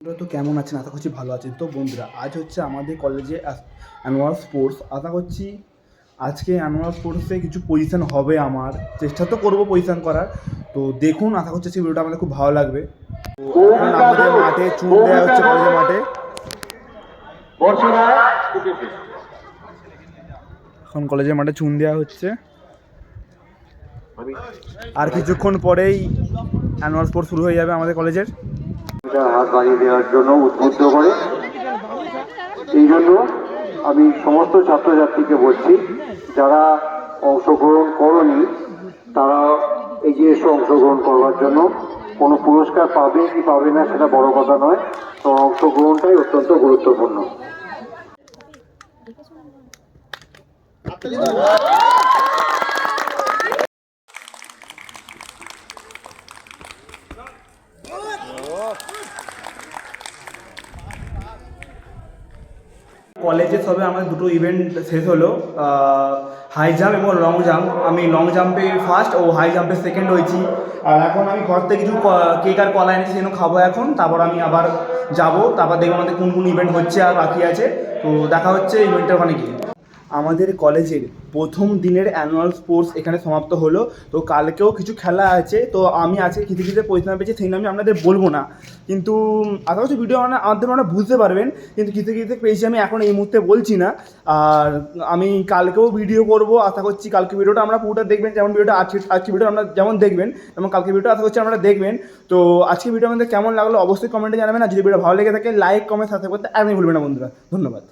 বন্ধুরা তো কেমন আছেন? আশা করছি ভালো আছেন। তো বন্ধুরা, আজ হচ্ছে আমাদের কলেজে অ্যানুয়াল স্পোর্টস। আশা করছি আজকে অ্যানুয়াল স্পোর্টসে কিছু পজিশন হবে। আমার চেষ্টা তো করবো পজিশন করার। তো দেখুন, আশা করছি সেই ভিডিওটা আমাদের খুব ভালো লাগবে। তো এখন আমাদের মাঠে চুন দেওয়া হচ্ছে, কলেজের মাঠে এখন কলেজের মাঠে চুন দেওয়া হচ্ছে। আর কিছুক্ষণ পরেই অ্যানুয়াল স্পোর্টস শুরু হয়ে যাবে আমাদের কলেজের। হাত বাড়িয়ে দেওয়ার জন্য উদ্বুদ্ধ করে। এই জন্য আমি সমস্ত ছাত্রছাত্রীকে বলছি, যারা অংশগ্রহণ করনি তারা এগিয়ে এসে অংশগ্রহণ করবার জন্য। কোনো পুরস্কার পাবে কি পাবে না সেটা বড় কথা নয়, তো অংশগ্রহণটাই অত্যন্ত গুরুত্বপূর্ণ। কলেজে সবে আমাদের দুটো ইভেন্ট শেষ হলো, হাই জাম্প এবং লং জাম্প। আমি লং জাম্পে ফার্স্ট ও হাই জাম্পে সেকেন্ড হয়েছি। আর এখন আমি ঘর থেকে কিছু কেক আর কলা এনেছি, সেগুলো খাবো এখন। তারপর আমি আবার যাব, তারপর দেখবো আমাদের কোন কোন ইভেন্ট হচ্ছে আর বাকি আছে। তো দেখা হচ্ছে ইভেন্টের ওখানে গিয়ে। আমাদের কলেজের প্রথম দিনের অ্যানুয়াল স্পোর্টস এখানে সমাপ্ত হলো। তো কালকেও কিছু খেলা আছে। তো আমি আজকে কিছু কিছু পরিচালনা পেয়েছি, সেই আমি আপনাদের বলবো না, কিন্তু আশা করছি ভিডিও আমাদের বুঝতে পারবেন। কিন্তু কিছু কিছু পেয়েছি, আমি এখন এই মুহূর্তে বলছি না। আর আমি কালকেও ভিডিও করব, আশা করছি কালকে ভিডিওটা আমরা পুরোটা দেখবেন। যেমন ভিডিওটা আজকে ভিডিও আমরা যেমন দেখবেন, তেমন কালকে ভিডিওটা আশা করছি আপনারা দেখবেন। তো আজকে ভিডিও আমাদের কেমন লাগলো অবশ্যই কমেন্টে জানাবেন। আর যদি ভিডিও ভালো লেগে থাকে লাইক কমেন্ট সাবস্ক্রাইব করতে একদমই ভুলবেন না বন্ধুরা। ধন্যবাদ।